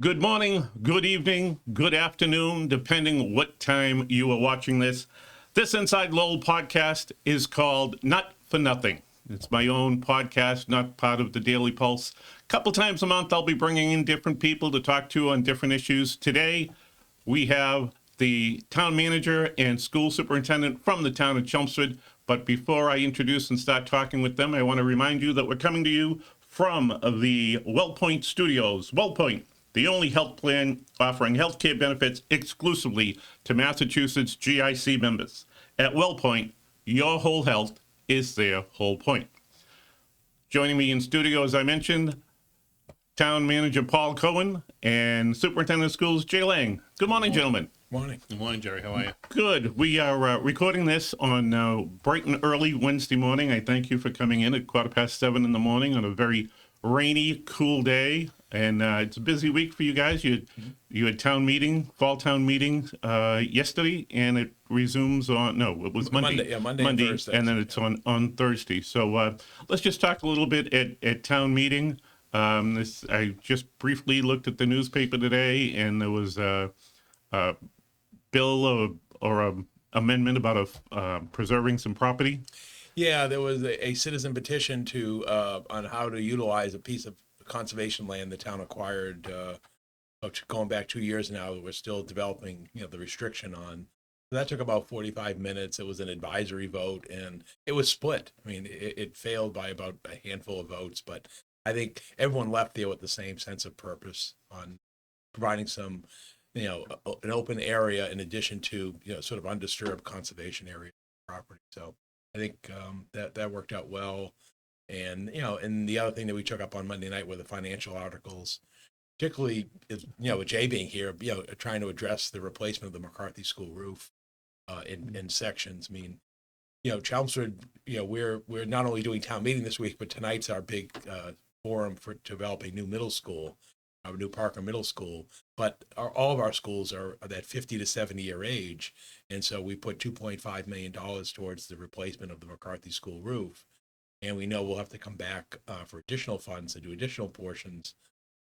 Good morning, good evening, good afternoon, depending what time you are watching this. This Inside Lowell podcast is called Not for Nothing. It's my own podcast, not part of the Daily Pulse. A couple times a month, I'll be bringing in different people to talk to on different issues. Today, we have the town manager and school superintendent from the town of Chelmsford. But before I introduce and start talking with them, I want to remind you that we're coming to you from the WellPoint Studios. WellPoint, the only health plan offering healthcare benefits exclusively to Massachusetts GIC members. At WellPoint, your whole health is their whole point. Joining me in studio, as I mentioned, Town Manager Paul Cohen and Superintendent of Schools Jay Lang. Good morning, gentlemen. Morning. Good morning, Jerry. How are you? Good. We are recording this on bright and early Wednesday morning. I thank you for coming in at 7:15 in the morning on a very rainy, cool day. And it's a busy week for you guys. You had fall town meeting yesterday, and it resumes on, it was Monday. Monday and Thursday. And then it's on Thursday. So let's just talk a little bit at town meeting. I just briefly looked at the newspaper today, and there was a bill or a amendment about preserving some property. Yeah, there was a citizen petition on how to utilize a piece of conservation land the town acquired going back 2 years now. We're still developing, the restriction on. That took about 45 minutes. It was an advisory vote, and it was split. I mean, it failed by about a handful of votes, but I think everyone left there with the same sense of purpose on providing some, an open area in addition to, sort of undisturbed conservation area property. So I think that worked out well. And, and the other thing that we took up on Monday night were the financial articles, particularly, with Jay being here, trying to address the replacement of the McCarthy School roof in sections. I mean, Chelmsford, we're not only doing town meeting this week, but tonight's our big forum for developing new middle school, our new Parker Middle School. But all of our schools are that 50 to 70 year age. And so we put $2.5 million towards the replacement of the McCarthy School roof. And we know we'll have to come back for additional funds to do additional portions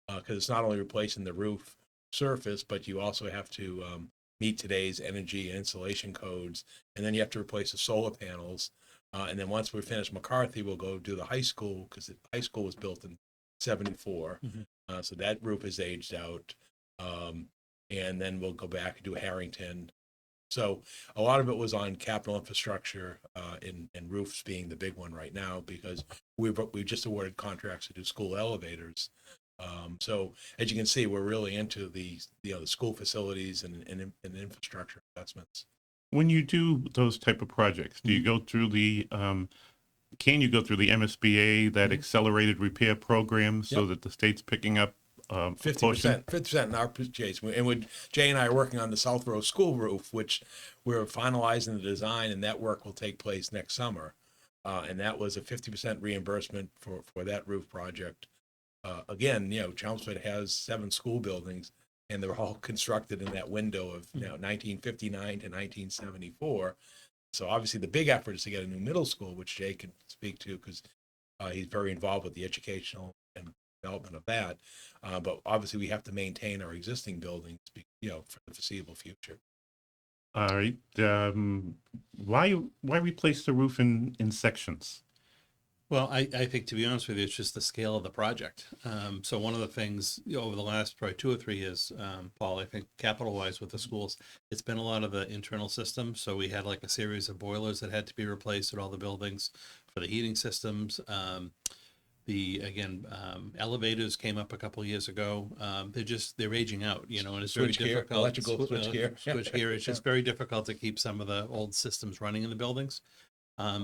because it's not only replacing the roof surface, but you also have to meet today's energy and insulation codes. And then you have to replace the solar panels. And then once we finish McCarthy, we'll go do the high school because the high school was built in 74. Mm-hmm. So that roof is aged out. And then we'll go back and do Harrington. So a lot of it was on capital infrastructure and roofs being the big one right now because we've just awarded contracts to do school elevators. So as you can see, we're really into the school facilities and infrastructure investments. When you do those type of projects, do you go through can you go through the MSBA, that accelerated repair program, so that the state's picking up 50% in our case, and Jay and I are working on the South Row School roof, which we're finalizing the design, and that work will take place next summer. And that was a 50% reimbursement for that roof project. Again, Chelmsford has 7 school buildings, and they're all constructed in that window of 1959 to 1974. So obviously, the big effort is to get a new middle school, which Jay can speak to because he's very involved with the educational and development of that, but obviously we have to maintain our existing buildings, for the foreseeable future. All right. Why replace the roof in sections? Well, I think, to be honest with you, it's just the scale of the project. So one of the things over the last probably 2 or 3 years, Paul, I think capital-wise with the schools, it's been a lot of the internal systems. So we had like a series of boilers that had to be replaced at all the buildings for the heating systems. Elevators came up a couple of years ago. They're aging out, and it's very difficult. Electrical switch gear. It's just very difficult to keep some of the old systems running in the buildings.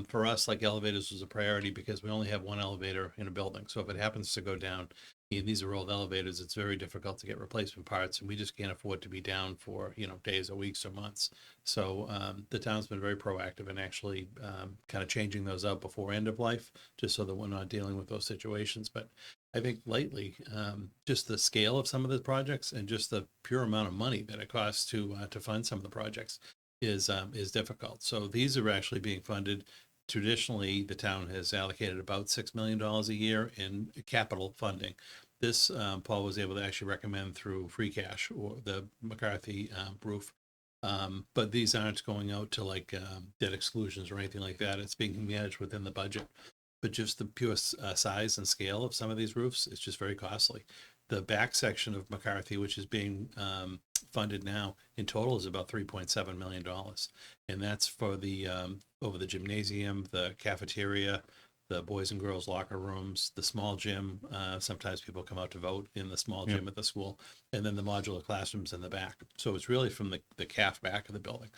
For us, like elevators was a priority because we only have one elevator in a building. So if it happens to go down, these are old elevators, it's very difficult to get replacement parts, and we just can't afford to be down for, days or weeks or months. So the town's been very proactive in actually kind of changing those out before end of life, just so that we're not dealing with those situations. But I think lately, just the scale of some of the projects and just the pure amount of money that it costs to fund some of the projects is difficult. So these are actually being funded. Traditionally, the town has allocated about $6 million a year in capital funding. This, Paul was able to actually recommend through free cash or the McCarthy roof. But these aren't going out to like debt exclusions or anything like that. It's being managed within the budget. But just the pure size and scale of some of these roofs, it's just very costly. The back section of McCarthy, which is being funded now, in total is about $3.7 million. And that's for the over the gymnasium, the cafeteria, the boys and girls locker rooms, the small gym. Sometimes people come out to vote in the small gym at the school, and then the modular classrooms in the back. So it's really from the CAF back of the building.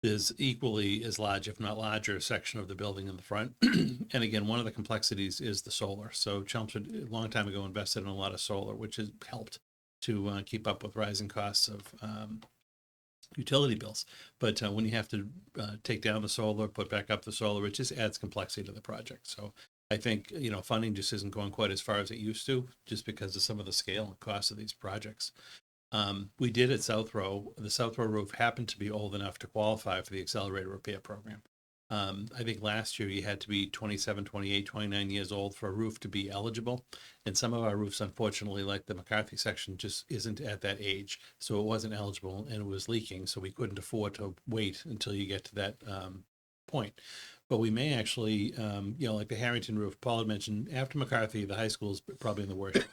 There's equally as large, if not larger, section of the building in the front. And again, one of the complexities is the solar. So Chelmsford, a long time ago, invested in a lot of solar, which has helped to keep up with rising costs of utility bills. But when you have to take down the solar, put back up the solar, it just adds complexity to the project. So I think, funding just isn't going quite as far as it used to, just because of some of the scale and cost of these projects. We did at South Row. The South Row roof happened to be old enough to qualify for the accelerated repair program. I think last year you had to be 27, 28, 29 years old for a roof to be eligible. And some of our roofs, unfortunately, like the McCarthy section, just isn't at that age. So it wasn't eligible and it was leaking. So we couldn't afford to wait until you get to that point. But we may actually, like the Harrington roof, Paul had mentioned, after McCarthy, the high school is probably in the worst.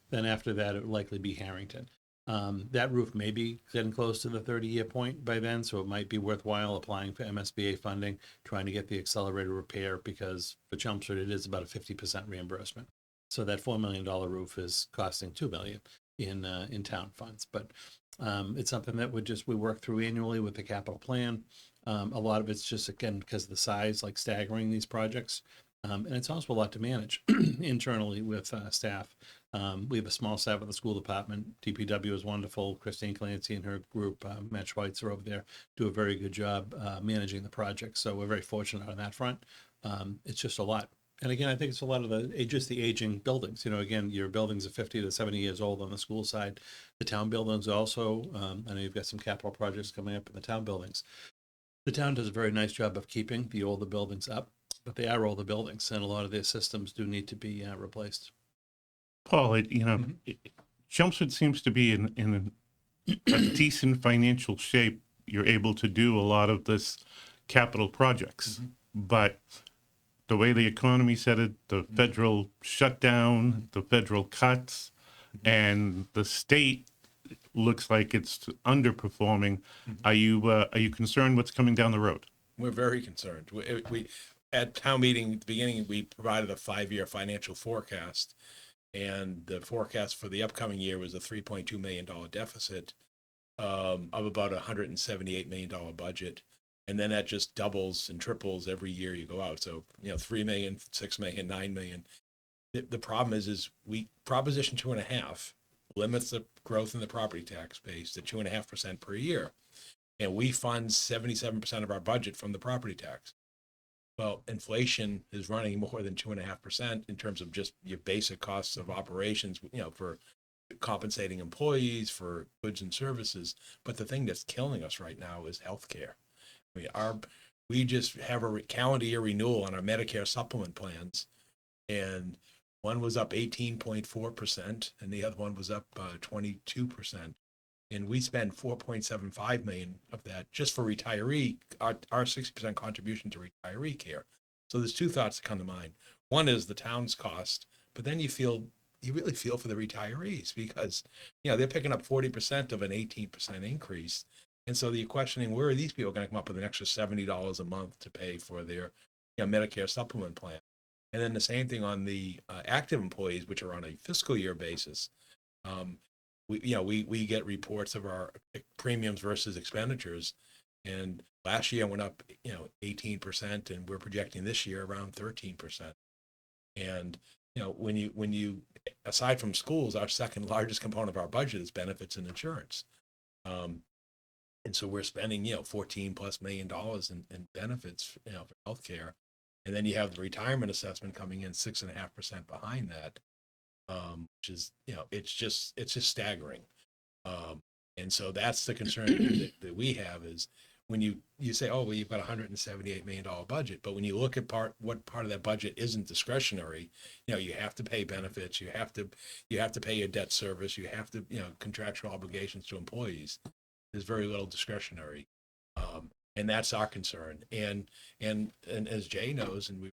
Then after that, it would likely be Harrington. That roof may be getting close to the 30-year point by then, so it might be worthwhile applying for MSBA funding, trying to get the accelerated repair, because for Chelmsford, it is about a 50% reimbursement. So that $4 million roof is costing $2 million in town funds. But it's something that we work through annually with the capital plan. A lot of it's just, again, because of the size, like staggering these projects. And it's also a lot to manage internally with staff. We have a small staff at the school department. DPW is wonderful. Christine Clancy and her group, Matt Schweitzer over there, do a very good job managing the project. So we're very fortunate on that front. It's just a lot. And again, I think it's a lot of the aging buildings. Again, your buildings are 50 to 70 years old on the school side. The town buildings also, I know you've got some capital projects coming up in the town buildings. The town does a very nice job of keeping the older buildings up, but they are older buildings, and a lot of their systems do need to be replaced. Paul, Chelmsford seems to be in a decent financial shape. You're able to do a lot of this capital projects, but the way the economy said it, the federal shutdown, the federal cuts, and the state looks like it's underperforming. Are you concerned what's coming down the road? We're very concerned. We at town meeting at the beginning, we provided a 5-year financial forecast, and the forecast for the upcoming year was a $3.2 million deficit of about a $178 million budget. And then that just doubles and triples every year you go out. So, 3 million, 6 million, 9 million. The problem is Proposition 2.5 limits the growth in the property tax base to 2.5% per year. And we fund 77% of our budget from the property tax. Well, inflation is running more than 2.5% in terms of just your basic costs of operations, for compensating employees, for goods and services. But the thing that's killing us right now is healthcare. We just have a calendar year renewal on our Medicare supplement plans, and one was up 18.4%, and the other one was up 22%. And we spend $4.75 million of that just for retiree, our 60% contribution to retiree care. So there's two thoughts that come to mind. One is the town's cost, but then you really feel for the retirees, because they're picking up 40% of an 18% increase. And so you're questioning, where are these people going to come up with an extra $70 a month to pay for their Medicare supplement plan? And then the same thing on the active employees, which are on a fiscal year basis. We get reports of our premiums versus expenditures, and last year went up 18%, and we're projecting this year around 13%. And when you aside from schools, our second largest component of our budget is benefits and insurance. And so we're spending, $14+ million in benefits, for healthcare. And then you have the retirement assessment coming in 6.5% behind that, which is, it's just staggering. And so that's the concern that we have is when you say, oh, well, you've got $178 million budget, but when you look at what part of that budget isn't discretionary, you have to pay benefits, you have to pay your debt service, you have to, contractual obligations to employees. There's very little discretionary, and that's our concern. And as Jay knows, and we were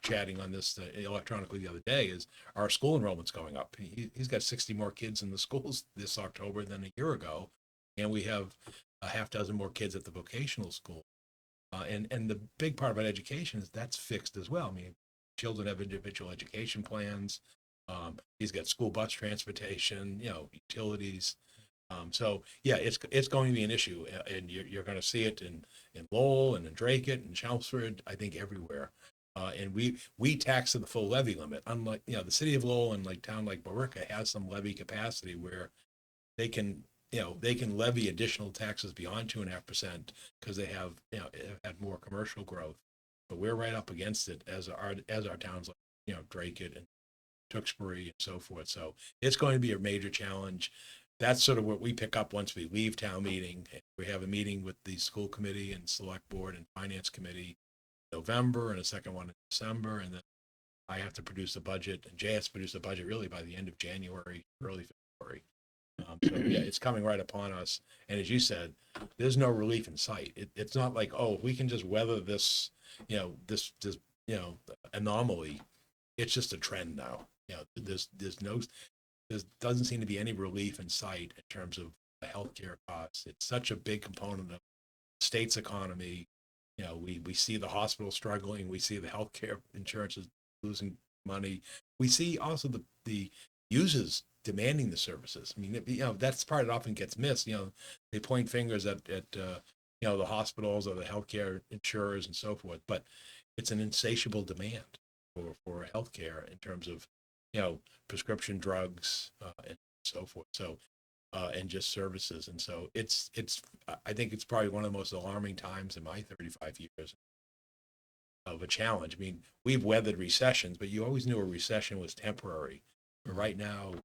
chatting on this electronically the other day, is our school enrollment's going up. He's got 60 more kids in the schools this October than a year ago, and we have a half dozen more kids at the vocational school. And the big part about education is that's fixed as well. I mean, children have individual education plans. He's got school bus transportation, utilities. So yeah, it's going to be an issue, and you're going to see it in Lowell and in Dracut and Chelmsford, I think everywhere. And we tax to the full levy limit. Unlike, the city of Lowell and like town like Borica has some levy capacity where they can levy additional taxes beyond 2.5% because they have, had more commercial growth. But we're right up against it as our towns like, Dracut and Tewksbury and so forth. So it's going to be a major challenge. That's sort of what we pick up once we leave town meeting. We have a meeting with the school committee and select board and finance committee in November, and a second one in December. And then I have to produce a budget, and Jay has to produce a budget really by the end of January, early February. So yeah, it's coming right upon us. And as you said, there's no relief in sight. It's not like, oh, we can just weather this, this anomaly. It's just a trend now. There doesn't seem to be any relief in sight in terms of the healthcare costs. It's such a big component of the state's economy. We see the hospital struggling. We see the healthcare insurances losing money. We see also the users demanding the services. I mean, that's the part that often gets missed. They point fingers at the hospitals or the healthcare insurers and so forth, but it's an insatiable demand for healthcare in terms of, prescription drugs and so forth. So, and just services. And so I think it's probably one of the most alarming times in my 35 years of a challenge. I mean, we've weathered recessions, but you always knew a recession was temporary. But right now,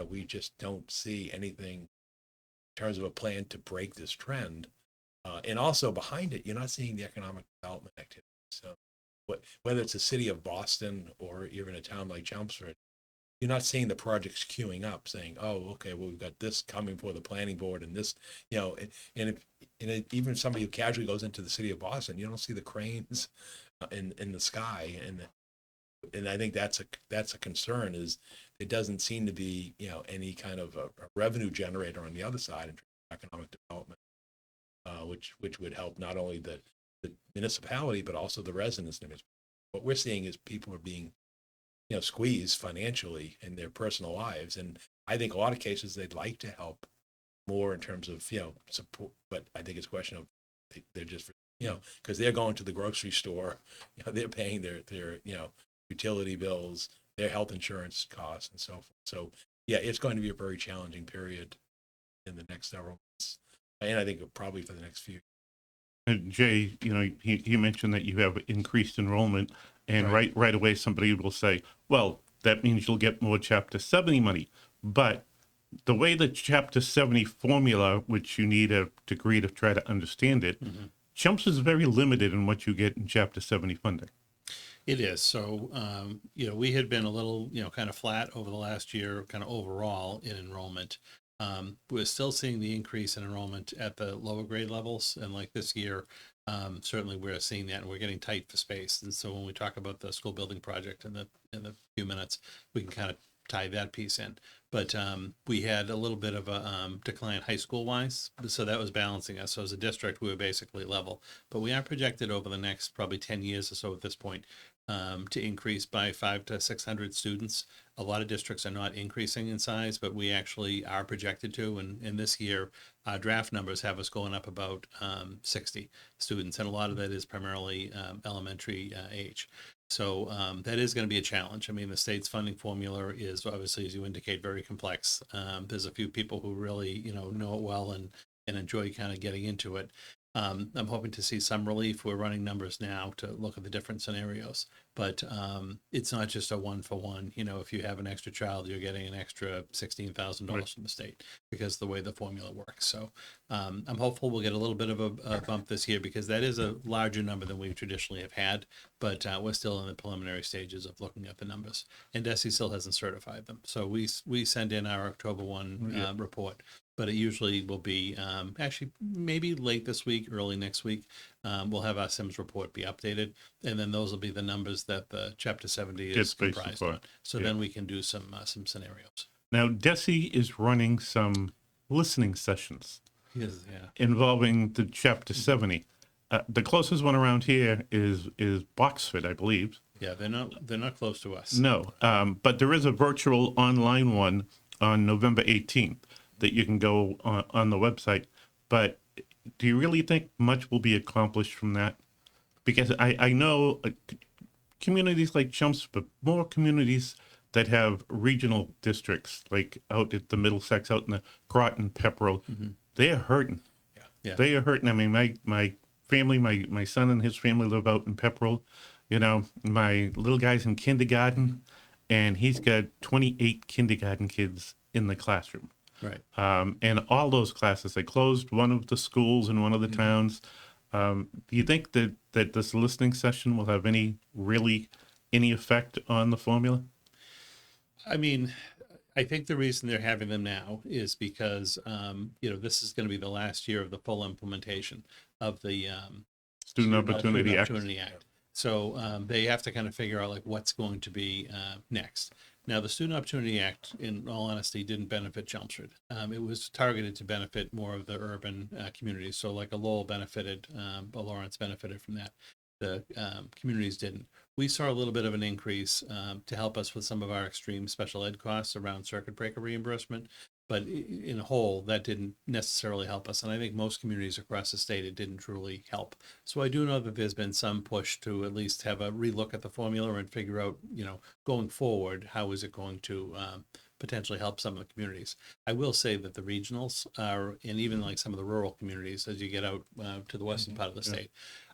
we just don't see anything in terms of a plan to break this trend. And also behind it, you're not seeing the economic development activity. So whether it's a city of Boston or even a town like Chelmsford, you're not seeing the projects queuing up saying, oh, okay, well, we've got this coming for the planning board and this, even if somebody who casually goes into the city of Boston, you don't see the cranes in the sky. And I think that's a concern, is it doesn't seem to be, any kind of a revenue generator on the other side in terms of economic development, which would help not only the municipality, but also the residents. What we're seeing is people are being, squeezed financially in their personal lives. And I think a lot of cases they'd like to help more in terms of, support, but I think it's a question of they're just, because they're going to the grocery store, they're paying their utility bills, their health insurance costs and so forth. So yeah, it's going to be a very challenging period in the next several months. And I think probably for the next few. And Jay, he mentioned that you have increased enrollment, and right away somebody will say, well, that means you'll get more Chapter 70 money. But the way the Chapter 70 formula, which you need a degree to try to understand it, Chelmsford is very limited in what you get in Chapter 70 funding. It is. So, we had been a little, kind of flat over the last year, kind of overall in enrollment. We're still seeing the increase in enrollment at the lower grade levels. And like this year, certainly we're seeing that, and we're getting tight for space. And so when we talk about the school building project in the few minutes, we can kind of tie that piece in. But we had a little bit of a decline high school wise, so that was balancing us. So as a district, we were basically level. But we are projected over the next probably 10 years or so at this point to increase by 500 to 600 students. A lot of districts are not increasing in size, but we actually are projected to. And in this year, our draft numbers have us going up about 60 students. And a lot of that is primarily elementary age. So that is going to be a challenge. I mean, the state's funding formula is obviously, as you indicate, very complex. There's a few people who really, know it well and enjoy kind of getting into it. I'm hoping to see some relief. We're running numbers now to look at the different scenarios. but it's not just a one for one. You know, if you have an extra child, you're getting an extra $16,000 from the state because of the way the formula works. So I'm hopeful we'll get a little bit of a bump this year because that is a larger number than we traditionally have had, but we're still in the preliminary stages of looking at the numbers, and DESE still hasn't certified them. So we send in our October 1 report, but it usually will be actually maybe late this week, early next week. We'll have our SIMS report be updated, and then those will be the numbers that the Chapter 70 is comprised of. So then we can do some scenarios. Now, DESE is running some listening sessions Yes, yeah. involving the Chapter 70. The closest one around here is Boxford, I believe. Yeah, they're not close to us. No, but there is a virtual online one on November 18th that you can go on the website. But do you really think much will be accomplished from that? Because I know communities like Chelmsford, but more communities that have regional districts, like out at the Middlesex, out in the Groton, Pepperell, they are hurting. Yeah. They are hurting. I mean, my family, my son and his family live out in Pepperell. You know, my little guy's in kindergarten, and he's got 28 kindergarten kids in the classroom. Right. And all those classes, they closed one of the schools in one of the towns. Do you think that this listening session will have any effect on the formula? I mean, I think the reason they're having them now is because, this is going to be the last year of the full implementation of the Student Opportunity Act. So they have to kind of figure out like what's going to be next. Now, the Student Opportunity Act, in all honesty, didn't benefit Chelmsford. It was targeted to benefit more of the urban communities. So like a Lowell benefited, a Lawrence benefited from that. The communities didn't. We saw a little bit of an increase to help us with some of our extreme special ed costs around circuit breaker reimbursement. But in a whole, that didn't necessarily help us. And I think most communities across the state, it didn't truly help. So I do know that there's been some push to at least have a relook at the formula and figure out, going forward, how is it going to potentially help some of the communities. I will say that the regionals are, and even like some of the rural communities, as you get out to the western part of the state,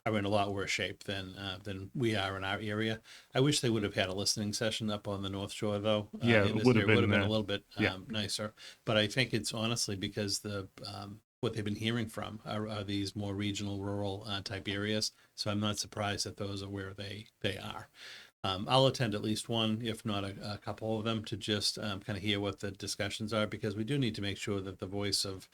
are in a lot worse shape than we are in our area. I wish they would have had a listening session up on the North Shore, though. It would have been a little bit nicer. But I think it's honestly because what they've been hearing from are these more regional, rural type areas. So I'm not surprised that those are where they are. I'll attend at least one, if not a couple of them, to just kind of hear what the discussions are, because we do need to make sure that the voice of,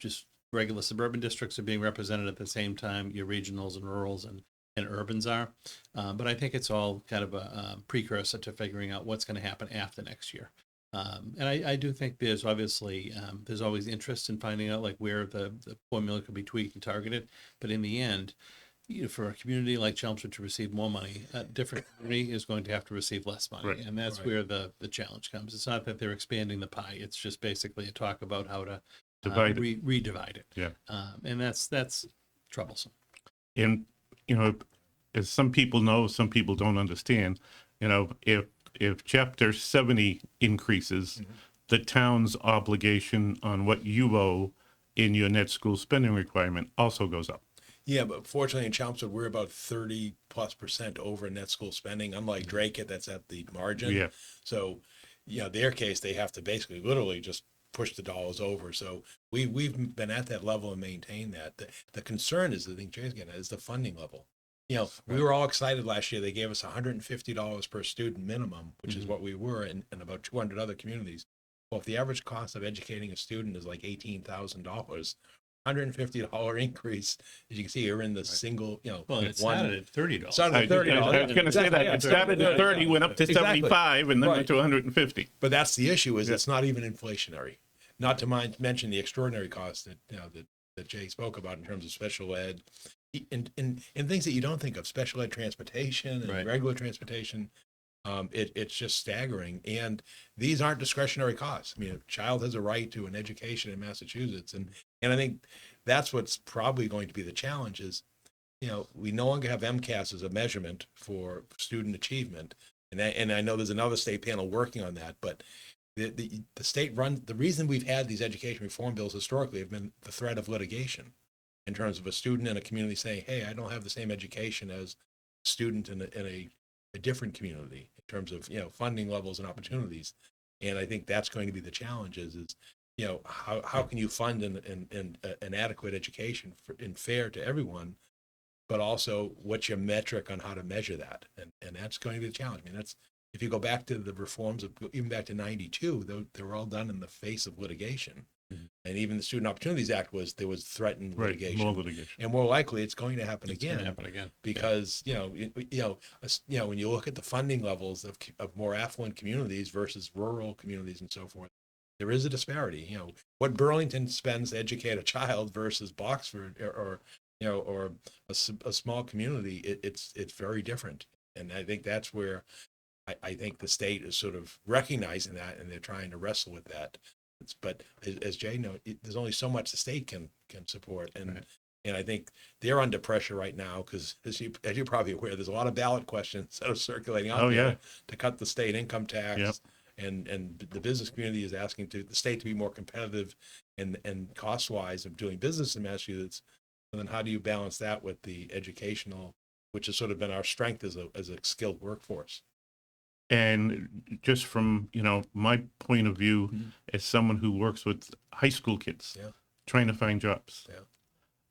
just regular suburban districts are being represented at the same time your regionals and rurals and urbans are. But I think it's all kind of a precursor to figuring out what's going to happen after next year. And I do think there's obviously, there's always interest in finding out like where the formula could be tweaked and targeted. But in the end, for a community like Chelmsford to receive more money, a different community is going to have to receive less money. Right. And that's where the challenge comes. It's not that they're expanding the pie. It's just basically a talk about how to redivide it. Yeah. And that's troublesome. And, as some people know, some people don't understand, if Chapter 70 increases, the town's obligation on what you owe in your net school spending requirement also goes up. Yeah, but fortunately in Chelmsford, we're about 30+% over net school spending, unlike Drake, that's at the margin. Yeah. So, their case, they have to basically literally just push the dollars over. So we've been at that level and maintained that. The concern is, I think Jay's getting at, is the funding level. We were all excited last year. They gave us $150 per student minimum, which is what we were in about 200 other communities. Well, if the average cost of educating a student is like $18,000, $150 increase, as you can see, you're in the single, Well, it started at $30. Started at $30. I was going to say that. It started at 30, went up to 75, and then went to 150. But that's the issue, is it's not even inflationary. Not to mention the extraordinary costs that that Jay spoke about in terms of special ed and things that you don't think of, special ed transportation and regular transportation. It's just staggering. And these aren't discretionary costs. I mean, a child has a right to an education in Massachusetts. And I think that's what's probably going to be the challenge is, we no longer have MCAS as a measurement for student achievement. And I know there's another state panel working on that, but the state the reason we've had these education reform bills historically have been the threat of litigation in terms of a student in a community saying, hey, I don't have the same education as a student in a a different community in terms of, funding levels and opportunities. And I think that's going to be the challenge is how can you fund an adequate education and fair to everyone, but also what's your metric on how to measure that? And that's going to be the challenge. I mean, that's, if you go back to the reforms of even back to 92, they were all done in the face of litigation. Mm-hmm. And even the Student Opportunities Act was threatened litigation. More litigation. And more likely it's going to happen It's again. gonna happen again. Because, when you look at the funding levels of more affluent communities versus rural communities and so forth, there is a disparity. What Burlington spends to educate a child versus Boxford or a small community, it's very different. And I think that's where I think the state is sort of recognizing that, and they're trying to wrestle with that. But as Jay knows, there's only so much the state can support, and Right. and I think they're under pressure right now because, as you're probably aware, there's a lot of ballot questions that are circulating out there to cut the state income tax. Yep. And the business community is asking the state to be more competitive and cost wise of doing business in Massachusetts. And then how do you balance that with the educational, which has sort of been our strength as a skilled workforce? And just from, my point of view as someone who works with high school kids trying to find jobs,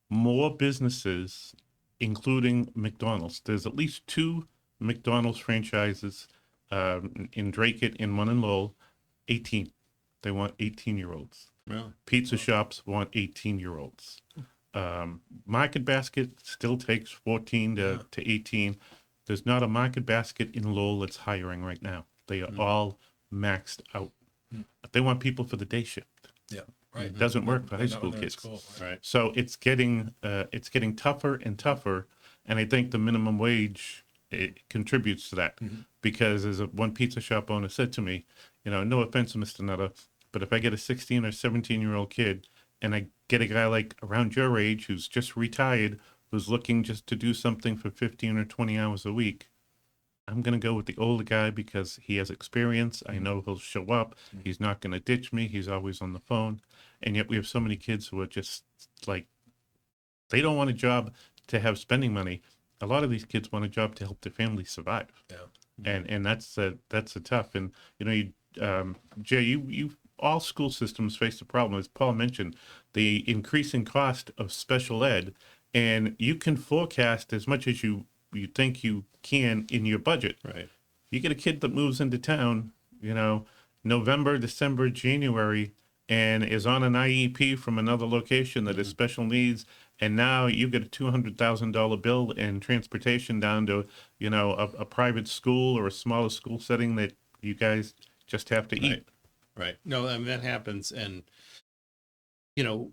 more businesses, including McDonald's, there's at least 2 McDonald's franchises in Dracut and one in Lowell, 18. They want 18-year-olds. Really? Pizza shops want 18-year-olds. Market Basket still takes 14 to 18. There's not a Market Basket in Lowell that's hiring right now. They are all maxed out. They want people for the day shift. Yeah, right. It doesn't work for high Not school when they're in kids. school, Right. So it's getting tougher and tougher, and I think the minimum wage contributes to that because as one pizza shop owner said to me, no offense, Mr. Nutter, but if I get a 16 or 17-year-old kid and I get a guy like around your age who's just retired, who's looking just to do something for 15 or 20 hours a week, I'm going to go with the older guy because he has experience. I know he'll show up. He's not going to ditch me. He's always on the phone. And yet we have so many kids who are just like, they don't want a job to have spending money. A lot of these kids want a job to help their family survive. Yeah. And that's a tough. And, Jay, you all school systems face the problem, as Paul mentioned, the increasing cost of special ed. And you can forecast as much as you think you can in your budget. Right. You get a kid that moves into town, November, December, January, and is on an IEP from another location that is special needs, and now you get a $200,000 bill in transportation down to, a private school or a smaller school setting that you guys just have to eat. Right. No, I mean, that happens. And,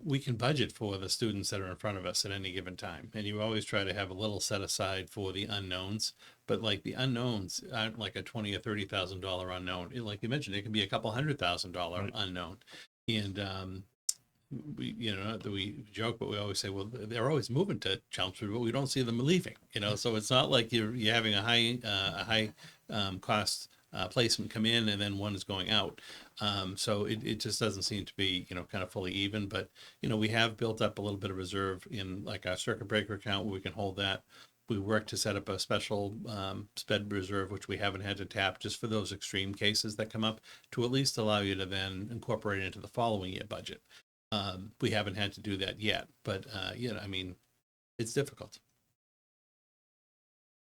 we can budget for the students that are in front of us at any given time. And you always try to have a little set aside for the unknowns, but like the unknowns aren't like a $20,000 or $30,000 unknown. Like you mentioned, it can be a couple $100,000 unknown. And, not that we joke, but we always say, well, they're always moving to Chelmsford, but we don't see them leaving, so it's not like you're having a high cost placement come in and then one is going out. So it just doesn't seem to be, kind of fully even, but, we have built up a little bit of reserve in like our circuit breaker account where we can hold that. We work to set up a special sped reserve, which we haven't had to tap just for those extreme cases that come up to at least allow you to then incorporate it into the following year budget. We haven't had to do that yet, but, it's difficult.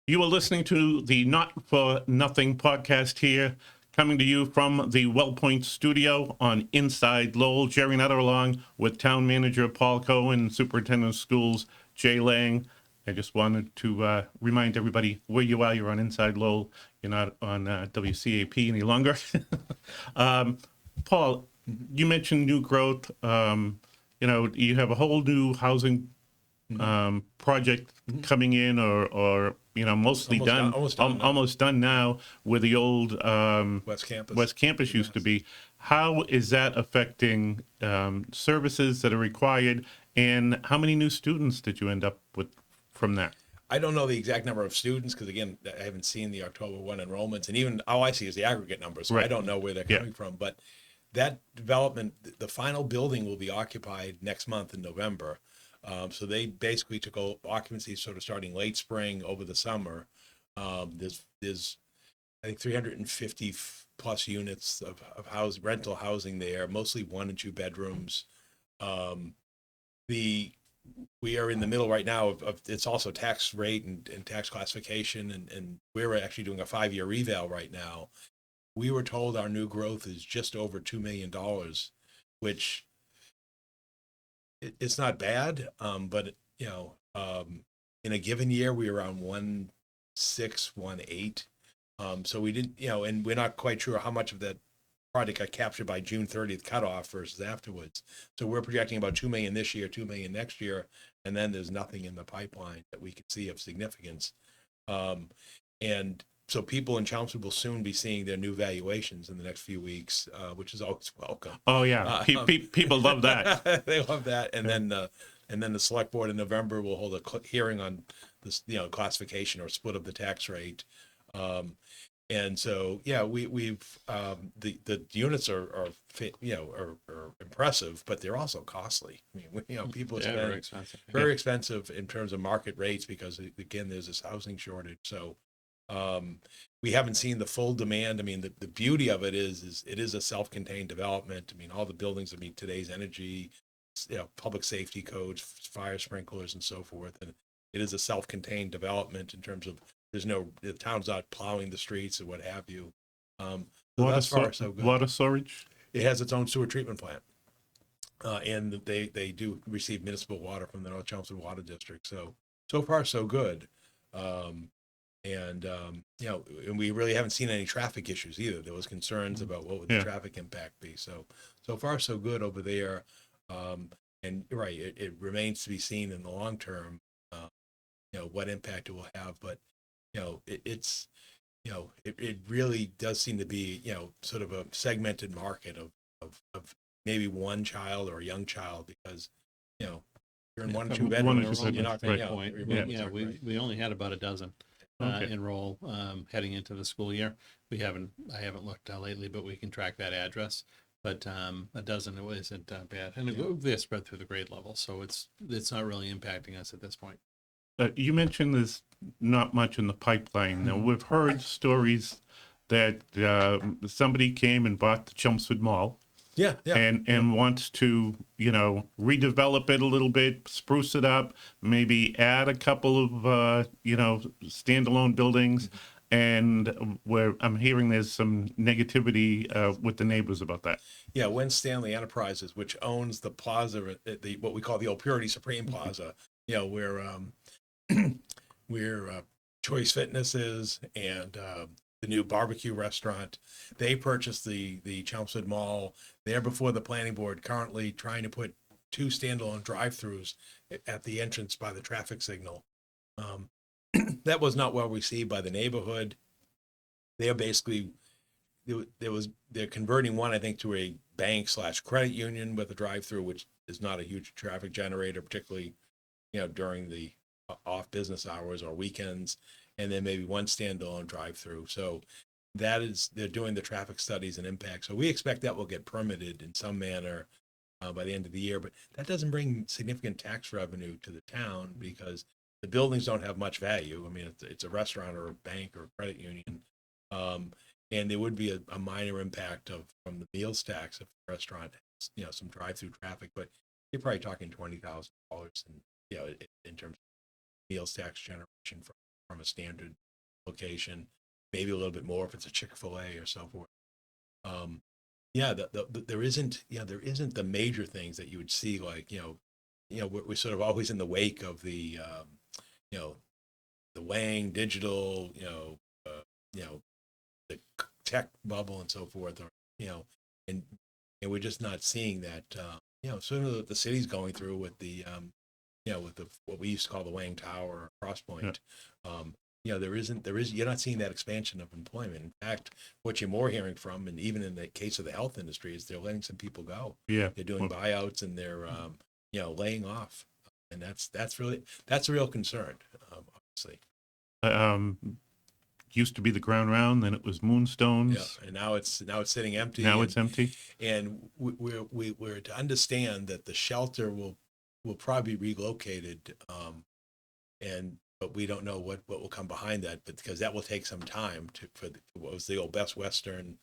You are listening to the Not for Nothing podcast here, coming to you from the WellPoint studio on Inside Lowell. Jerry Nutter along with Town Manager Paul Cohen, Superintendent of Schools Jay Lang. I just wanted to remind everybody where you are. You're on Inside Lowell. You're not on WCAP any longer. Paul, you mentioned new growth. You have a whole new housing project coming in or mostly almost done now where the old West Campus used to be. How is that affecting services that are required, and how many new students did you end up with from that? I don't know the exact number of students because, again, I haven't seen the October 1 enrollments, and even all I see is the aggregate numbers. So I don't know where they're coming from. But that development, the final building will be occupied next month in November. So they basically took occupancy sort of starting late spring over the summer. There's I think 350 plus units of rental housing there, mostly 1 and 2 bedrooms. We are in the middle right now of it's also tax rate and tax classification, and we're actually doing a 5-year reval right now. We were told our new growth is just over $2 million, which it's not bad, but in a given year we were around 1.6, 1.8. So we didn't, and we're not quite sure how much of that project got captured by June 30th cutoff versus afterwards. So we're projecting about 2 million this year, 2 million next year, and then there's nothing in the pipeline that we could see of significance. And so people in Chelmsford will soon be seeing their new valuations in the next few weeks, which is always welcome. Oh yeah, people love that. They love that. And then the select board in November will hold a hearing on this, classification or split of the tax rate. And so, yeah, we've the units are impressive, but they're also costly. I mean, people spend very expensive in terms of market rates because, again, there's this housing shortage. So we haven't seen the full demand. I mean, the beauty of it is it is a self-contained development. I mean, all the buildings that meet today's energy, public safety codes, fire sprinklers, and so forth. And it is a self-contained development in terms of the town's not plowing the streets or what have you. Thus far, so good. Water storage? It has its own sewer treatment plant. And they do receive municipal water from the North Chelmsford Water District. So far, so good. And we really haven't seen any traffic issues either. There was concerns about what would the traffic impact be. So far, so good over there. And you're right, it remains to be seen in the long term, what impact it will have. But it really does seem to be, sort of a segmented market of maybe one child or a young child, because, you're in 1 or 2 bedrooms, you're not going to, we only had about a dozen enroll heading into the school year. I haven't looked lately, but we can track that address. But a dozen, it isn't bad, and they're spread through the grade level, so it's not really impacting us at this point. You mentioned there's not much in the pipeline. Now, we've heard stories that somebody came and bought the Chelmsford Mall. And wants to, redevelop it a little bit, spruce it up, maybe add a couple of, standalone buildings. And I'm hearing there's some negativity with the neighbors about that. Yeah, Wen Stanley Enterprises, which owns the plaza, what we call the Old Purity Supreme Plaza, where Choice Fitness is, and the new barbecue restaurant. They purchased the Chelmsford Mall. They're before the planning board, currently trying to put 2 standalone drive-throughs at the entrance by the traffic signal. That was not well received by the neighborhood. They're basically they're converting one, I think, to a bank/credit union with a drive-through, which is not a huge traffic generator, particularly during the off business hours or weekends, and then maybe 1 standalone drive-through. So they're doing the traffic studies and impact. So we expect that will get permitted in some manner by the end of the year, but that doesn't bring significant tax revenue to the town because the buildings don't have much value. I mean, it's a restaurant or a bank or a credit union. And there would be a minor impact from the meals tax if the restaurant has, some drive-through traffic, but you're probably talking $20,000 in terms of meals tax generation from a standard location, maybe a little bit more if it's a Chick-fil-A or so forth. There isn't the major things that you would see, like, we're sort of always in the wake of the Wang digital, the tech bubble and so forth, and we're just not seeing that, sort of the city's going through with the, with what we used to call the Wang Tower or Crosspoint. You're not seeing that expansion of employment. In fact, what you're more hearing from, and even in the case of the health industry, is they're letting some people go. Yeah. They're doing buyouts and they're, laying off. And that's a real concern, obviously. Used to be the ground round, then it was Moonstones. Yeah, and now it's sitting empty. It's empty. And we're to understand that the shelter will probably be relocated, and but we don't know what will come behind that, but because that will take some time for what was the old Best Western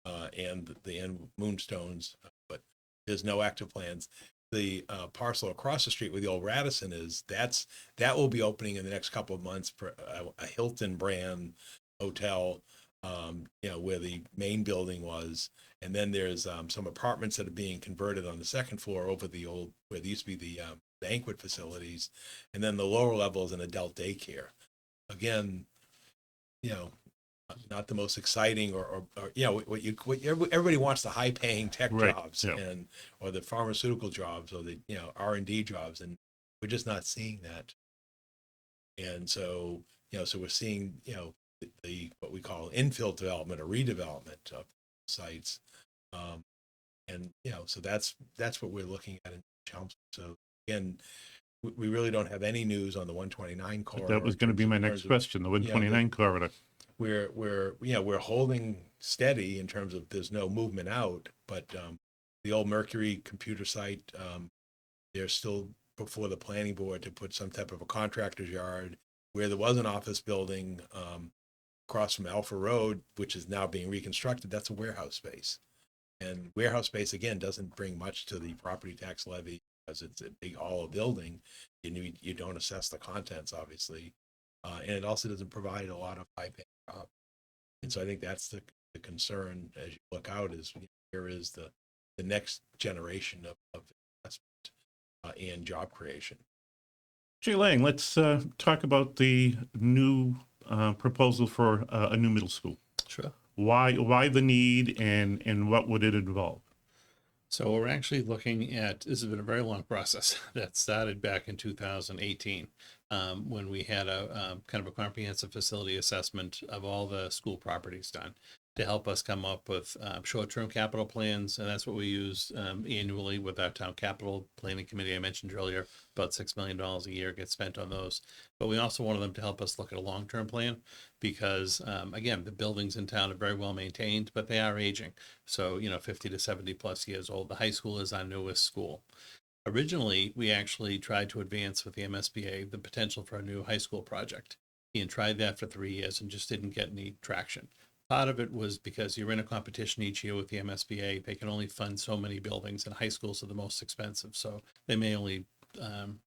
and the Moonstones, but there's no active plans. The parcel across the street where the old Radisson is, that will be opening in the next couple of months for a Hilton brand hotel, where the main building was. And then there's some apartments that are being converted on the second floor over the old, where there used to be the banquet facilities. And then the lower level is an adult daycare. Again, not the most exciting or everybody wants the high paying tech Right, jobs yeah. or the pharmaceutical jobs or the R&D jobs, and we're just not seeing that. And so so we're seeing the what we call infill development or redevelopment of sites, and so that's what we're looking at in Chelmsford. So again, we really don't have any news on the 129 corridor. That was going to be my next question, the 129 corridor. We're holding steady in terms of there's no movement out, but the old Mercury computer site, they're still before the planning board to put some type of a contractor's yard where there was an office building across from Alpha Road, which is now being reconstructed. That's a warehouse space, and warehouse space again doesn't bring much to the property tax levy because it's a big hollow building. You don't assess the contents, obviously, and it also doesn't provide a lot of high-paying jobs. And so I think that's the concern as you look out is here is the next generation of investment and job creation. Jay Lang, let's talk about the new proposal for a new middle school. Sure. Why the need and what would it involve? So we're actually looking at, this has been a very long process that started back in 2018 when we had a kind of a comprehensive facility assessment of all the school properties done to help us come up with short-term capital plans. And that's what we use annually with our town capital planning committee. I mentioned earlier, about $6 million a year gets spent on those. But we also wanted them to help us look at a long-term plan because, again, the buildings in town are very well maintained, but they are aging. So, 50 to 70 plus years old. The high school is our newest school. Originally, we actually tried to advance with the MSBA the potential for a new high school project and tried that for 3 years and just didn't get any traction. Part of it was because you're in a competition each year with the MSBA. They can only fund so many buildings, and high schools are the most expensive. So they may only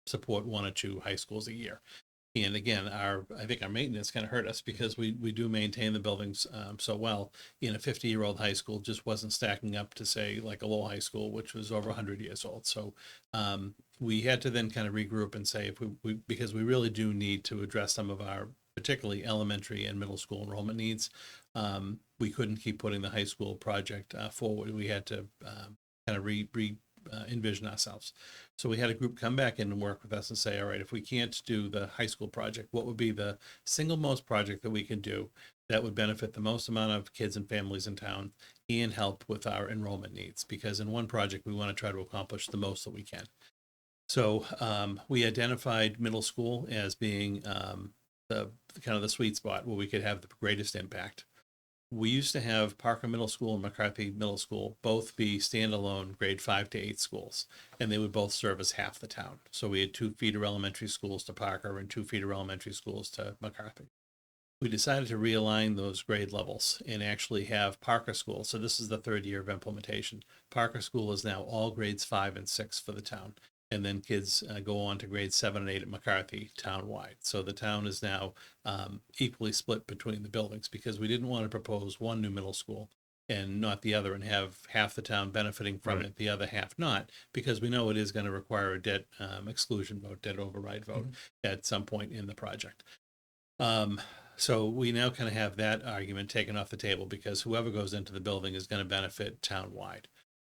support 1 or 2 high schools a year. And again, I think our maintenance kind of hurt us because we do maintain the buildings so well. In a 50-year-old high school just wasn't stacking up to, say, like a Lowell High School, which was over 100 years old. So we had to then kind of regroup and say, because we really do need to address some of our particularly elementary and middle school enrollment needs. We couldn't keep putting the high school project forward. We had to kind of envision ourselves. So we had a group come back in and work with us and say, all right, if we can't do the high school project, what would be the single most project that we can do that would benefit the most amount of kids and families in town and help with our enrollment needs? Because in one project, we want to try to accomplish the most that we can. So we identified middle school as being the kind of the sweet spot where we could have the greatest impact. We used to have Parker Middle School and McCarthy Middle School both be standalone grade 5 to 8 schools, and they would both serve as half the town. So we had 2 feeder elementary schools to Parker and 2 feeder elementary schools to McCarthy. We decided to realign those grade levels and actually have Parker School. So this is the 3rd year of implementation. Parker School is now all grades 5 and 6 for the town. And then kids go on to grades 7 and 8 at McCarthy town-wide. So the town is now equally split between the buildings because we didn't want to propose one new middle school and not the other and have half the town benefiting from it, the other half not, because we know it is going to require a debt exclusion vote, debt override vote at some point in the project. So we now kind of have that argument taken off the table because whoever goes into the building is going to benefit town-wide.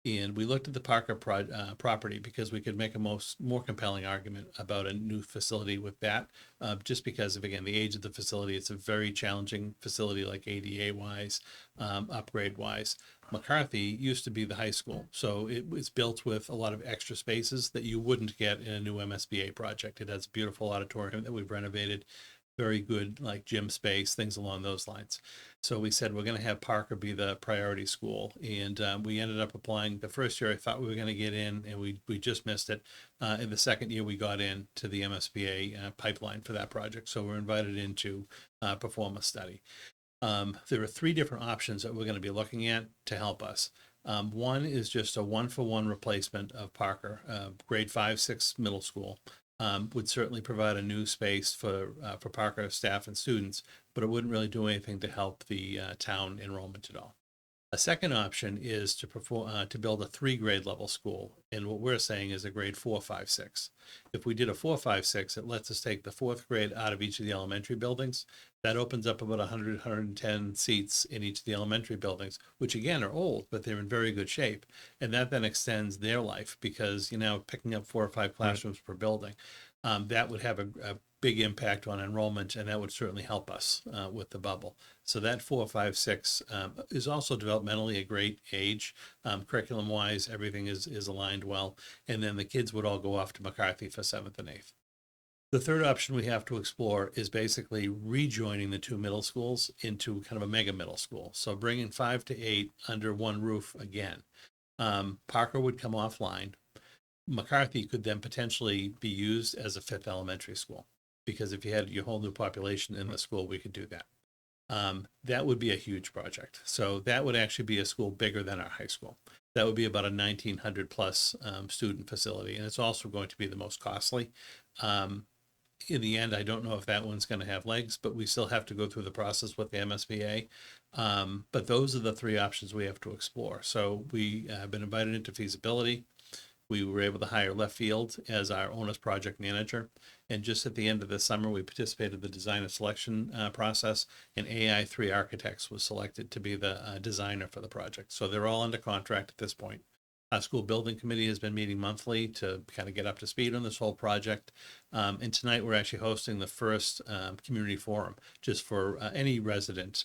And we looked at the Parker property because we could make a more compelling argument about a new facility with that, just because of, again, the age of the facility. It's a very challenging facility, like ADA-wise, upgrade-wise. McCarthy used to be the high school, so it was built with a lot of extra spaces that you wouldn't get in a new MSBA project. It has a beautiful auditorium that we've renovated. very good like gym space, things along those lines. So we said we're going to have Parker be the priority school, and we ended up applying. The first year I thought we were going to get in, and we just missed it. In the second year we got in to the MSBA pipeline for that project. So we're invited in to perform a study. There are three different options that we're going to be looking at to help us. One is just a 1-for-1 replacement of Parker, grade 5-6 middle school. Would certainly provide a new space for Parker staff and students, but it wouldn't really do anything to help the town enrollment at all. A second option is to build a 3-grade level school, and what we're saying is a grade 4, 5, 6. If we did a 4, 5, 6, it lets us take the 4th grade out of each of the elementary buildings. That opens up about 100, 110 seats in each of the elementary buildings, which again are old, but they're in very good shape. And that then extends their life, because you're now picking up 4 or 5 classrooms per building. That would have a big impact on enrollment, and that would certainly help us with the bubble. So that 4, 5, 6 is also developmentally a great age. Curriculum-wise, everything is aligned well. And then the kids would all go off to McCarthy for 7th and 8th. The third option we have to explore is basically rejoining the 2 middle schools into kind of a mega middle school. So bringing 5 to 8 under one roof again. Parker would come offline. McCarthy could then potentially be used as a 5th elementary school, because if you had your whole new population in the school, we could do that. That would be a huge project. So that would actually be a school bigger than our high school. That would be about a 1,900 plus student facility, and it's also going to be the most costly. In the end, I don't know if that one's going to have legs, but we still have to go through the process with the MSBA. But those are the three options we have to explore. So we have been invited into feasibility. We were able to hire Left Field as our owner's project manager. And just at the end of the summer, we participated in the design and selection process, and AI3 Architects was selected to be the designer for the project. So they're all under contract at this point. Our school building committee has been meeting monthly to kind of get up to speed on this whole project. And tonight we're actually hosting the first community forum, just for any resident,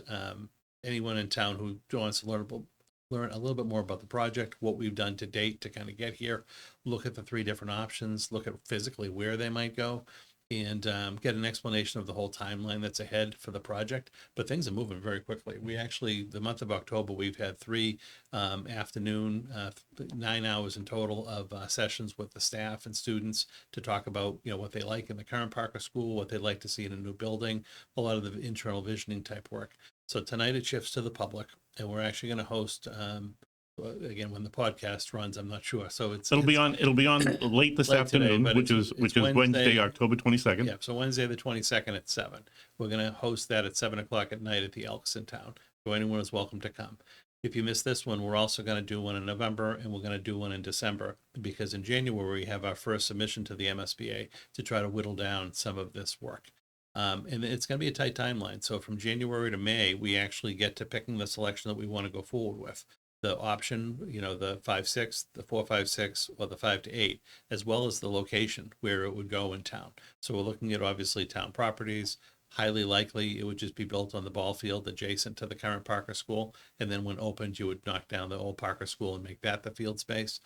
anyone in town who wants to learn a little bit more about the project, what we've done to date to kind of get here, look at the 3 different options, look at physically where they might go, and get an explanation of the whole timeline that's ahead for the project. But things are moving very quickly. We actually, the month of October, we've had 3 afternoon, 9 hours in total of sessions with the staff and students to talk about, what they like in the current Parker School, what they'd like to see in a new building, a lot of the internal visioning type work. So tonight it shifts to the public, and we're actually going to host, again, when the podcast runs, I'm not sure. So it'll be on late this afternoon, today, which is Wednesday, October 22nd. Yeah, so Wednesday the 22nd at 7. We're going to host that at 7 o'clock at night at the Elks in town. So anyone is welcome to come. If you miss this one, we're also going to do one in November, and we're going to do one in December, because in January we have our first submission to the MSBA to try to whittle down some of this work. And it's going to be a tight timeline. So from January to May, we actually get to picking the selection that we want to go forward with. The option, the 5-6, the 4-5-6, or the 5-8, as well as the location where it would go in town. So we're looking at obviously town properties. Highly likely it would just be built on the ball field adjacent to the current Parker School. And then when opened, you would knock down the old Parker School and make that the field space.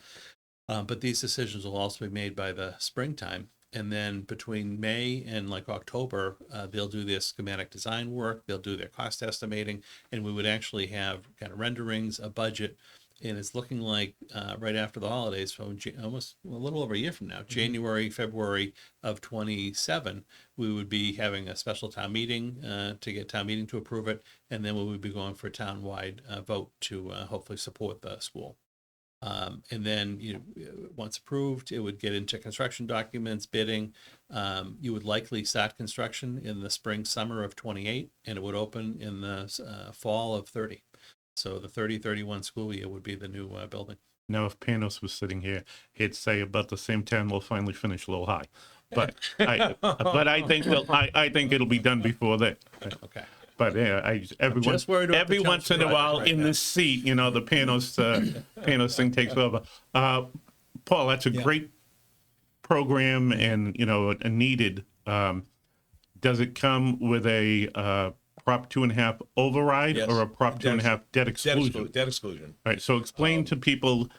But these decisions will also be made by the springtime. And then between May and October, they'll do their schematic design work, they'll do their cost estimating, and we would actually have kind of renderings, a budget. And it's looking like right after the holidays, from almost a little over a year from now, January, February of 27, we would be having a special town meeting to get town meeting to approve it. And then we would be going for a town-wide vote to hopefully support the school. And then once approved, it would get into construction documents, bidding. You would likely start construction in the spring, summer of 28, and it would open in the fall of 30. So the 30-31 school year would be the new building. Now, if Panos was sitting here, he'd say about the same time we'll finally finish a little high. But I think it'll be done before that. Okay. But every once in a while in this seat, the Panos thing takes over. Paul, that's a great program, and a needed. Does it come with a Prop 2.5 override or a Prop 2.5 debt exclusion? Debt exclusion. All right. So explain to people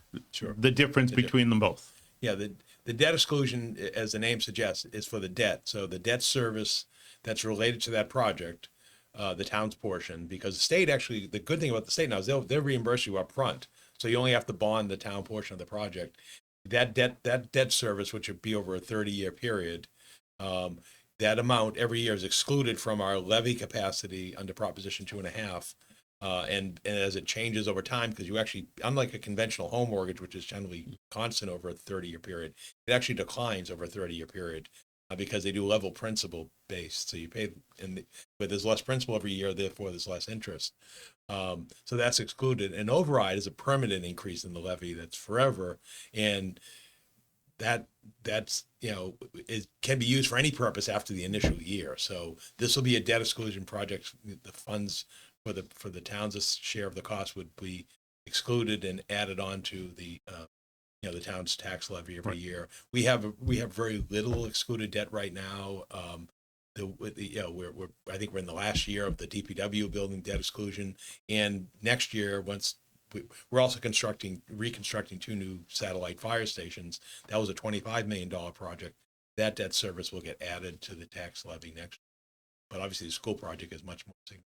the difference between them both. Yeah, the debt exclusion, as the name suggests, is for the debt. So the debt service that's related to that project, the town's portion, because the state actually, the good thing about the state now is they'll reimburse you up front. So you only have to bond the town portion of the project. That debt service, which would be over a 30-year period, that amount every year is excluded from our levy capacity under Proposition 2.5. And as it changes over time, because you actually, unlike a conventional home mortgage, which is generally constant over a 30-year period, it actually declines over a 30-year period because they do level principal based. So you pay, but there's less principal every year, therefore there's less interest. So that's excluded. And override is a permanent increase in the levy that's forever. And that's it can be used for any purpose after the initial year. So this will be a debt exclusion project. The funds for the town's share of the cost would be excluded and added on to the the town's tax levy every year. We have very little excluded debt right now. We're I think we're in the last year of the DPW building debt exclusion, and next year we're also reconstructing 2 new satellite fire stations. That was a $25 million project. That debt service will get added to the tax levy next year. But obviously the school project is much more significant.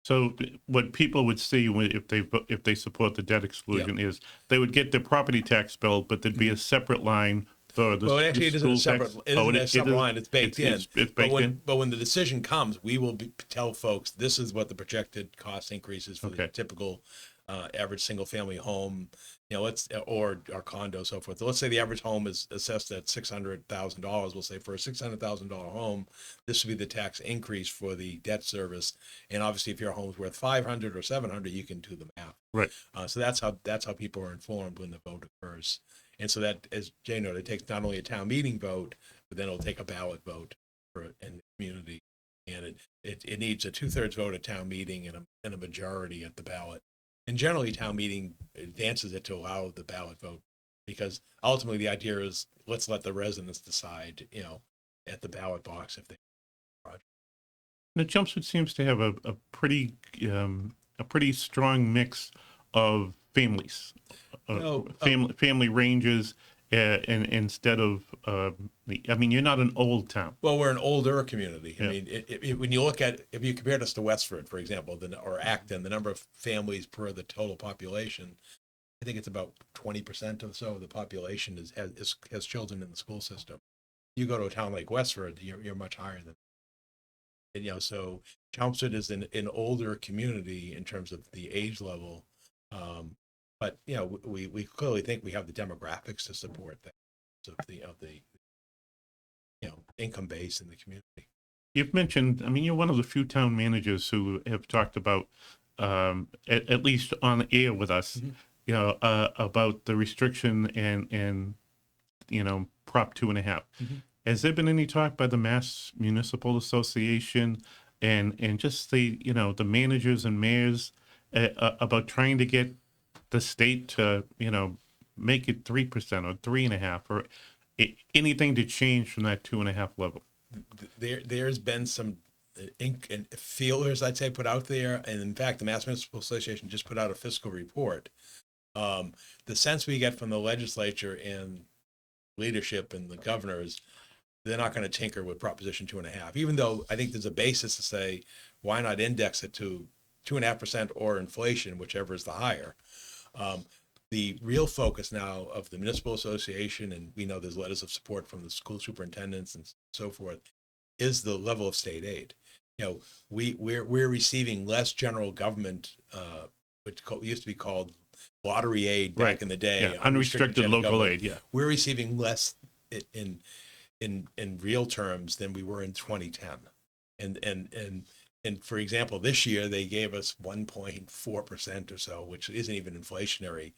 So what people would see if they support the debt exclusion is they would get their property tax bill, but there'd be a separate line for the. Well, actually, it isn't a separate. It isn't a separate line. It's baked in. It's baked in. But when the decision comes, we will tell folks this is what the projected cost increases for the typical average single family home, or our condo, so forth. So let's say the average home is assessed at $600,000. We'll say for a $600,000 home, this would be the tax increase for the debt service. And obviously, if your home's worth 500 or 700, you can do the math. Right. So that's how people are informed when the vote occurs. And so that, as Jay noted, it takes not only a town meeting vote, but then it'll take a ballot vote in the community. And it needs a 2/3 vote at town meeting and a majority at the ballot. And generally, town meeting advances it to allow the ballot vote, because ultimately the idea is let's let the residents decide, at the ballot box if they. Now, Chelmsford seems to have a pretty strong mix of families, family ranges, and instead of you're not an old town. Well, we're an older community. Yeah. I mean, when you look at, if you compared us to Westford, for example, or Acton, the number of families per the total population, I think it's about 20% or so of the population has children in the school system. You go to a town like Westford, you're much higher than. And, so Chelmsford is an older community in terms of the age level. But we clearly think we have the demographics to support that, of the income base in the community. You've mentioned, you're one of the few town managers who have talked about, at least on the air with us, about the restriction and Prop 2.5. Mm-hmm. Has there been any talk by the Mass Municipal Association and just the managers and mayors about trying to get the state to, make it 3% or 3.5% or anything to change from that 2.5 level? There's been some ink and feelers, I'd say, put out there. And in fact, the Mass Municipal Association just put out a fiscal report. The sense we get from the legislature and leadership and the governors, they're not going to tinker with Proposition 2.5, even though I think there's a basis to say, why not index it to 2.5% or inflation, whichever is the higher. The real focus now of the municipal association, and we know there's letters of support from the school superintendents and so forth, is the level of state aid. We're receiving less general government, which used to be called lottery aid back in the day. Yeah, unrestricted local aid. Yeah, we're receiving less in real terms than we were in 2010, and for example, this year they gave us 1.4% or so, which isn't even inflationary.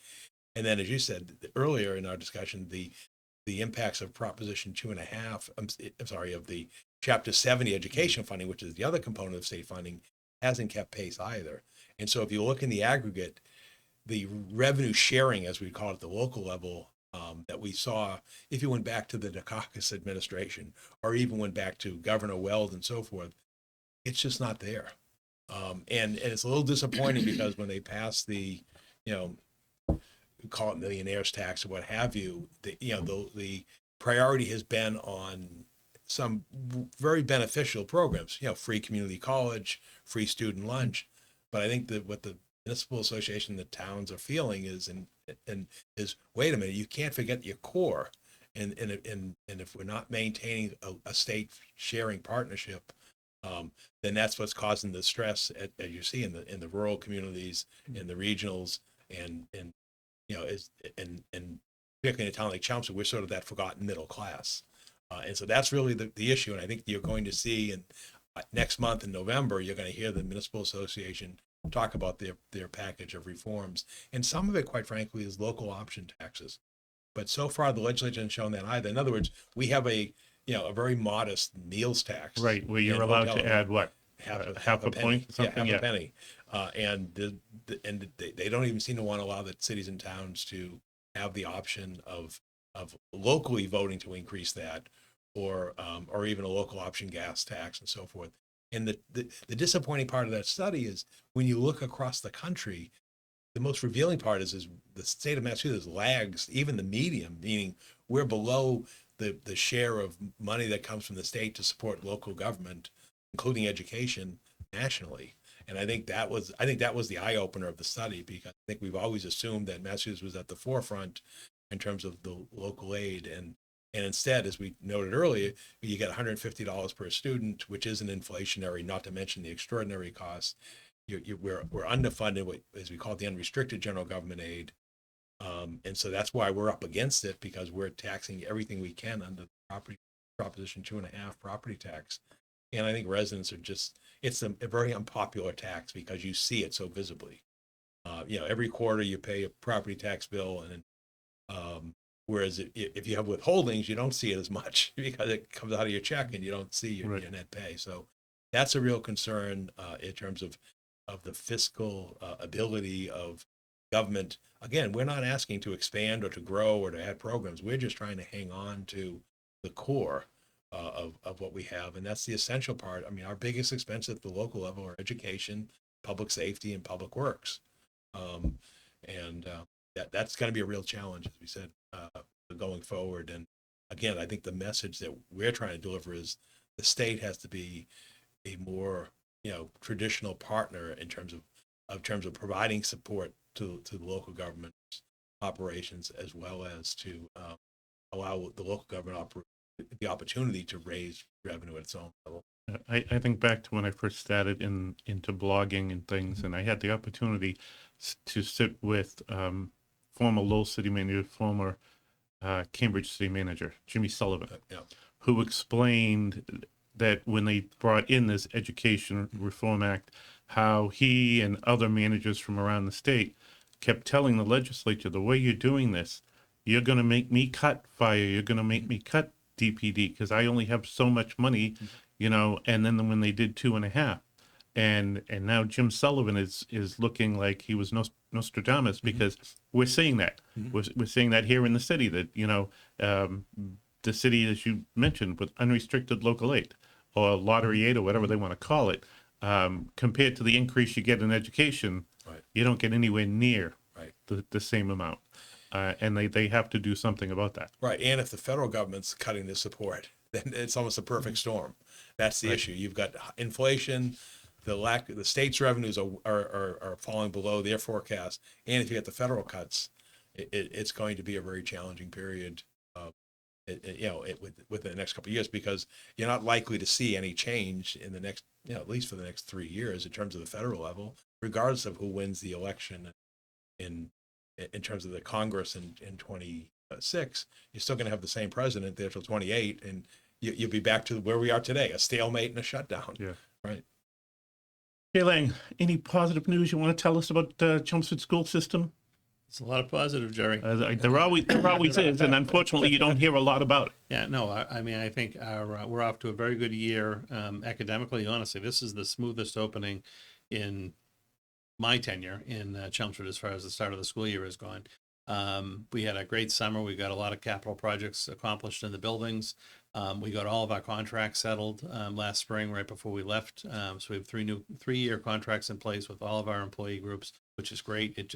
And then, as you said earlier in our discussion, the impacts of Proposition 2.5, of the Chapter 70 education funding, which is the other component of state funding, hasn't kept pace either. And so if you look in the aggregate, the revenue sharing, as we call it at the local level, that we saw, if you went back to the Dukakis administration, or even went back to Governor Weld and so forth, it's just not there. And it's a little disappointing because when they passed the, call it millionaires tax or what have you, the priority has been on some very beneficial programs, free community college, free student lunch. But I think that what the municipal association, the towns are feeling is, is, wait a minute, you can't forget your core. And if we're not maintaining a state sharing partnership, then that's what's causing the stress, as you see in the rural communities, in the regionals, and particularly in a town like Chelmsford, we're sort of that forgotten middle class. And so that's really the issue. And I think you're going to see next month in November, you're going to hear the Municipal Association talk about their package of reforms. And some of it, quite frankly, is local option taxes. But so far, the legislature hasn't shown that either. In other words, we have a very modest meals tax. Right, where you're allowed to add what? Half a point? Something? Half a penny. And they don't even seem to want to allow the cities and towns to have the option of locally voting to increase that, or even a local option gas tax and so forth. And the disappointing part of that study is when you look across the country, the most revealing part is the state of Massachusetts lags even the median, meaning we're below the share of money that comes from the state to support local government, including education, nationally. And I think that was the eye opener of the study, because I think we've always assumed that Massachusetts was at the forefront in terms of the local aid, and instead, as we noted earlier, you get $150 per student, which isn't inflationary, not to mention the extraordinary costs. We're underfunded, as we call it, the unrestricted general government aid, and so that's why we're up against it, because we're taxing everything we can under the Proposition 2.5 property tax. And I think residents are it's a very unpopular tax because you see it so visibly. Every quarter you pay a property tax bill, and whereas if you have withholdings, you don't see it as much because it comes out of your check and you don't see your net pay. So that's a real concern in terms of the fiscal ability of government. Again, we're not asking to expand or to grow or to add programs. We're just trying to hang on to the core of what we have. And that's the essential part. I mean, our biggest expense at the local level are education, public safety, and public works. That's going to be a real challenge, as we said, going forward. And again, I think the message that we're trying to deliver is the state has to be a more, traditional partner in terms of providing support to the local government operations, as well as to allow the local government the opportunity to raise revenue at its own level. I think back to when I first started into blogging and things, and I had the opportunity to sit with former Lowell City Manager, former Cambridge City Manager, Jimmy Sullivan, who explained that when they brought in this Education Reform Act, how he and other managers from around the state kept telling the legislature, the way you're doing this, you're going to make me cut fire, you're going to make me cut DPD, because I only have so much money, and then when they did 2.5, and now Jim Sullivan is looking like he was Nostradamus, because we're seeing that. We're seeing that here in the city, that, the city, as you mentioned, with unrestricted local aid or lottery aid or whatever they want to call it, compared to the increase you get in education, you don't get anywhere near the same amount. And they have to do something about that. Right. And if the federal government's cutting the support, then it's almost a perfect storm. That's the issue. You've got inflation, the state's revenues are falling below their forecast. And if you get the federal cuts, it's going to be a very challenging period, within the next couple of years, because you're not likely to see any change in the next, at least for the next 3 years in terms of the federal level, regardless of who wins the election in terms of the Congress in 26. You're still going to have the same president there till 28, and you'll be back to where we are today, a stalemate and a shutdown. Yeah. Right. Hey, Lang, any positive news you want to tell us about the Chelmsford school system? It's a lot of positive, Jerry. There always is, and unfortunately, you don't hear a lot about it. Yeah, no, I mean, I think we're off to a very good year academically. Honestly, this is the smoothest opening in my tenure in Chelmsford as far as the start of the school year has gone. We had a great summer. We got a lot of capital projects accomplished in the buildings. We got all of our contracts settled last spring, right before we left. So we have 3-year contracts in place with all of our employee groups, which is great. It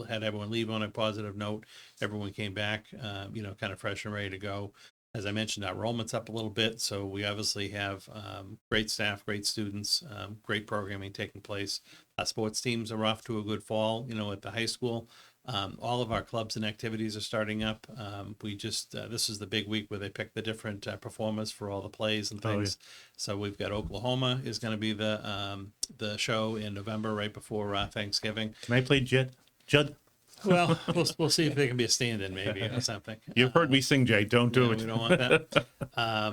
had everyone leave on a positive note. Everyone came back, kind of fresh and ready to go. As I mentioned, our enrollment's up a little bit, so we obviously have great staff, great students, great programming taking place. Our sports teams are off to a good fall, at the high school. All of our clubs and activities are starting up. We just this is the big week where they pick the different performers for all the plays and things. So we've got Oklahoma is going to be the show in November, right before Thanksgiving. Can I play Judd? Well, we'll see if they can be a stand-in maybe or something. You've heard me sing, Jay. Don't do it. We don't want that.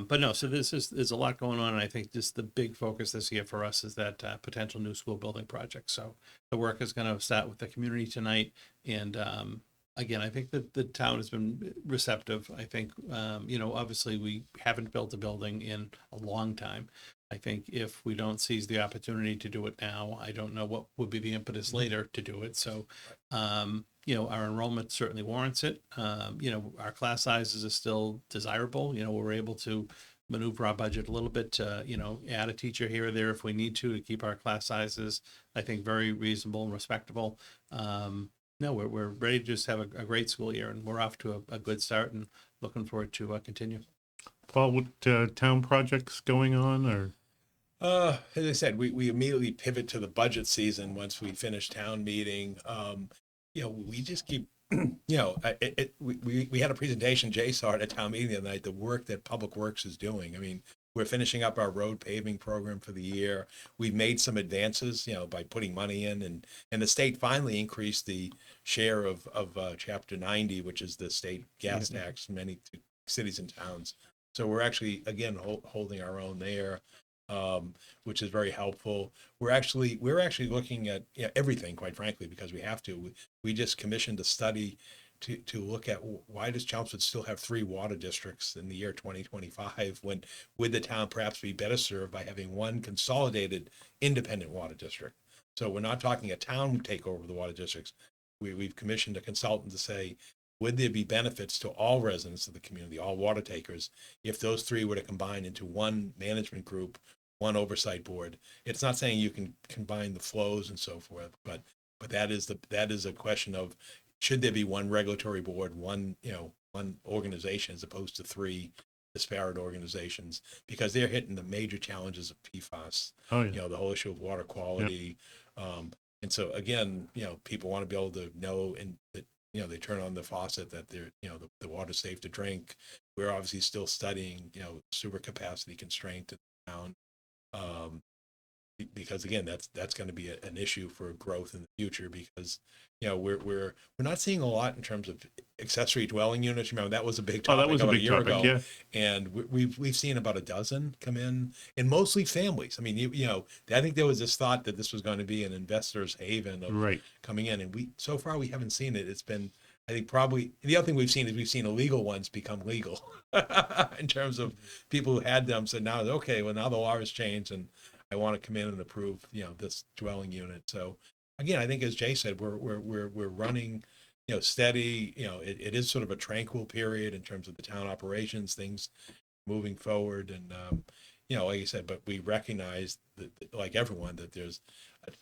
But no, so there's a lot going on, and I think just the big focus this year for us is that potential new school building project. So the work is going to start with the community tonight, and again, I think that the town has been receptive. I think obviously we haven't built a building in a long time. I think if we don't seize the opportunity to do it now, I don't know what would be the impetus later to do it. So, our enrollment certainly warrants it. Our class sizes are still desirable. We're able to maneuver our budget a little bit to, add a teacher here or there if we need to keep our class sizes, I think, very reasonable and respectable. No, we're ready to just have a great school year, and we're off to a good start and looking forward to continue. Paul, what town projects going on, or? As I said, we immediately pivot to the budget season once we finish town meeting. We just keep, we had a presentation, Jay saw it at town meeting the other night, the work that Public Works is doing. I mean, we're finishing up our road paving program for the year. We've made some advances, by putting money in, and the state finally increased the share of Chapter 90, which is the state gas tax in many cities and towns. So we're actually, again, holding our own there, which is very helpful. We're actually looking at everything, quite frankly, because we have to. We just commissioned a study to look at why does Chelmsford still have 3 water districts in the year 2025 when would the town perhaps be better served by having one consolidated independent water district? So we're not talking a town take over the water districts. We've commissioned a consultant to say, would there be benefits to all residents of the community, all water takers, if those 3 were to combine into one management group, one oversight board? It's not saying you can combine the flows and so forth, but that is a question of, should there be one regulatory board, one organization, as opposed to 3 disparate organizations, because they're hitting the major challenges of PFAS. Oh, yeah. The whole issue of water quality. And so again, people want to be able to know, and that, they turn on the faucet, that they're, the water's safe to drink. We're obviously still studying, sewer capacity constraint in the town. Because again, that's going to be an issue for growth in the future, because we're not seeing a lot in terms of accessory dwelling units. Remember, that was a big topic a year topic, ago, yeah. and we've seen about a dozen come in, and mostly families. I mean, I think there was this thought that this was going to be an investor's haven of coming in, and so far we haven't seen it. It's been, I think, probably the other thing we've seen illegal ones become legal in terms of people who had them said, now okay, well, now the law has changed and I want to come in and approve, this dwelling unit. So again, I think, as Jay said, we're running, steady. It is sort of a tranquil period in terms of the town operations, things moving forward, and like I said, but we recognize that, like everyone, that there's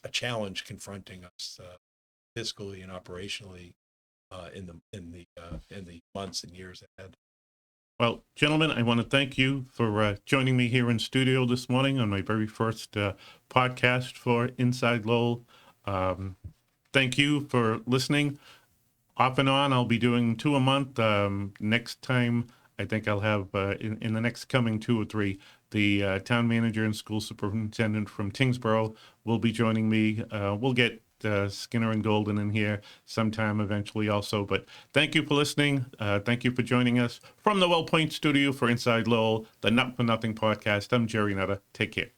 a challenge confronting us fiscally and operationally in the months and years ahead. Well, gentlemen, I want to thank you for joining me here in studio this morning on my very first podcast for Inside Lowell. Thank you for listening. Off and on, I'll be doing 2 a month. Next time, I think I'll have, in the next coming 2 or 3, the town manager and school superintendent from Tingsboro will be joining me. We'll get Skinner and Golden in here sometime eventually also. But thank you for listening. Thank you for joining us from the Well Point studio for Inside Lowell, the Not for Nothing podcast. I'm Jerry Nutter. Take care.